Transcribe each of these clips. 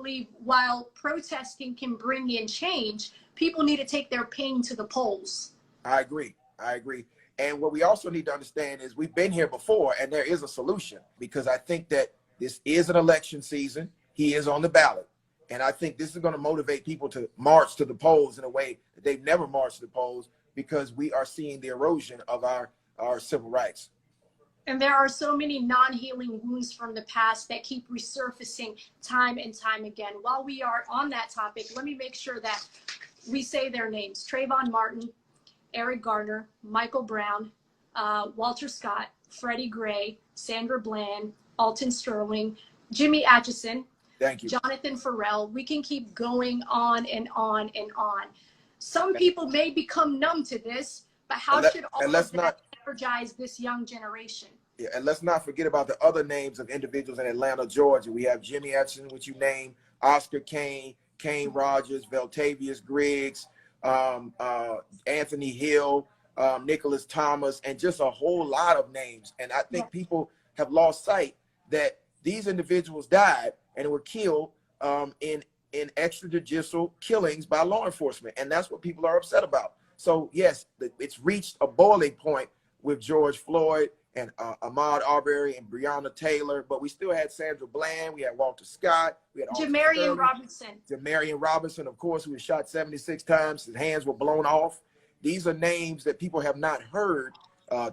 believe while protesting can bring in change, people need to take their pain to the polls. I agree. I agree. And what we also need to understand is we've been here before, and there is a solution, because I think that this is an election season. He is on the ballot. And I think this is going to motivate people to march to the polls in a way that they've never marched to the polls, because we are seeing the erosion of our civil rights. And there are so many non-healing wounds from the past that keep resurfacing time and time again. While we are on that topic, let me make sure that we say their names. Trayvon Martin, Eric Garner, Michael Brown, Walter Scott, Freddie Gray, Sandra Bland, Alton Sterling, Jimmy Atchison, Thank you, Jonathan Farrell. We can keep going on and on and on. Some people may become numb to this, but how should all of that energize this young generation? Yeah, and let's not forget about the other names of individuals in Atlanta, Georgia. We have Jimmy Atchison, which you named, Oscar Kane, Kane Rogers, Veltavius Griggs, Anthony Hill, Nicholas Thomas, and just a whole lot of names. And I think people have lost sight that these individuals died and were killed in extrajudicial killings by law enforcement. And that's what people are upset about. So yes, it's reached a boiling point with George Floyd and Ahmaud Arbery and Breonna Taylor, but we still had Sandra Bland, we had Walter Scott, we had Jamarian Robinson, of course, who was shot 76 times, his hands were blown off. These are names that people have not heard.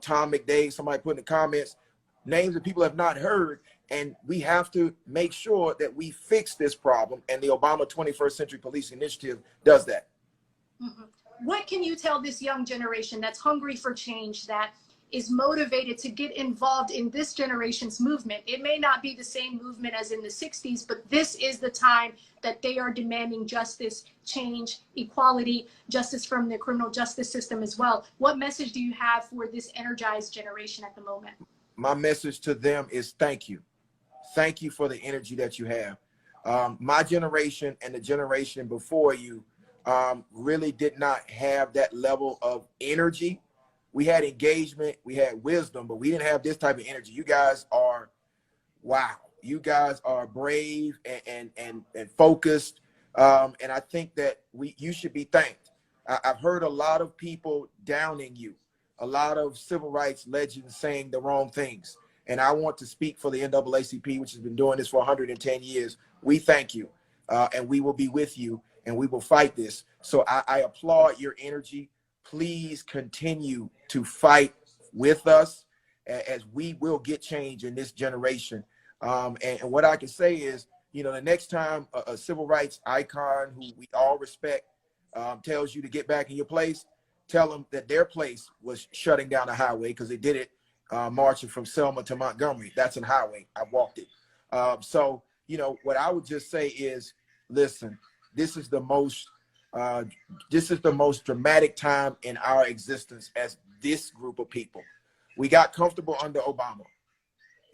Tom McDade, somebody put in the comments, names that people have not heard, and we have to make sure that we fix this problem, and the Obama 21st Century Police Initiative does that. Mm-hmm. What can you tell this young generation that's hungry for change, that is motivated to get involved in this generation's movement? It may not be the same movement as in the 60s, but this is the time that they are demanding justice, change, equality, justice from the criminal justice system as well. What message do you have for this energized generation at the moment? My message to them is thank you. Thank you for the energy that you have. My generation and the generation before you really did not have that level of energy. We had engagement, we had wisdom, but we didn't have this type of energy. You guys are, wow. You guys are brave and focused. And I think that you should be thanked. I've heard a lot of people downing you, a lot of civil rights legends saying the wrong things. And I want to speak for the NAACP, which has been doing this for 110 years. We thank you, and we will be with you, and we will fight this. So I applaud your energy. Please continue to fight with us, as we will get change in this generation. And what I can say is, you know, the next time a civil rights icon who we all respect tells you to get back in your place, tell them that their place was shutting down a highway, because they did it marching from Selma to Montgomery. That's a highway. I walked it. So, you know, what I would just say is, listen, this is the most dramatic time in our existence as this group of people. We got comfortable under Obama.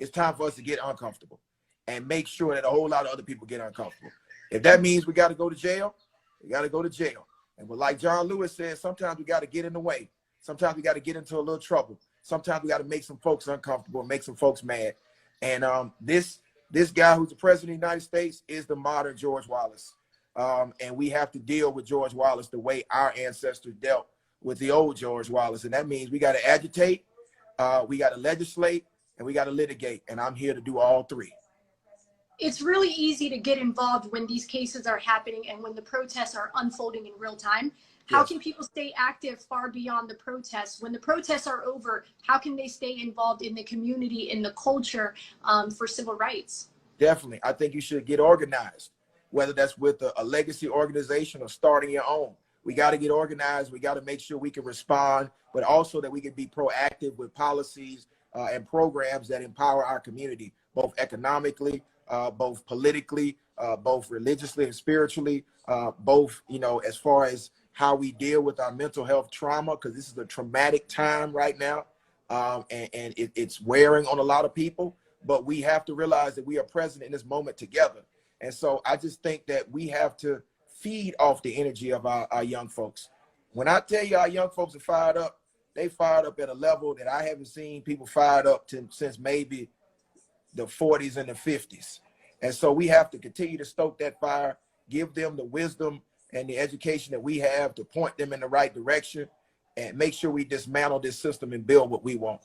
It's time for us to get uncomfortable and make sure that a whole lot of other people get uncomfortable. If that means we got to go to jail, we got to go to jail. And but like John Lewis said, sometimes we got to get in the way. Sometimes we got to get into a little trouble. Sometimes we got to make some folks uncomfortable and make some folks mad. And this guy who's the president of the United States is the modern George Wallace. And we have to deal with George Wallace the way our ancestors dealt with the old George Wallace. And that means we got to agitate, we got to legislate, and we got to litigate. And I'm here to do all three. It's really easy to get involved when these cases are happening and when the protests are unfolding in real time. How can people stay active far beyond the protests? When the protests are over, how can they stay involved in the community, in the culture, for civil rights? Definitely. I think you should get organized, whether that's with a legacy organization or starting your own. We got to get organized. We got to make sure we can respond, but also that we can be proactive with policies and programs that empower our community, both economically, both politically, both religiously and spiritually, both, you know, as far as how we deal with our mental health trauma, because this is a traumatic time right now, and it's wearing on a lot of people. But we have to realize that we are present in this moment together. And so I just think that we have to feed off the energy of our young folks. When I tell you our young folks are fired up, they fired up at a level that I haven't seen people fired up since maybe the 40s and the 50s. And so we have to continue to stoke that fire, give them the wisdom and the education that we have to point them in the right direction, and make sure we dismantle this system and build what we want.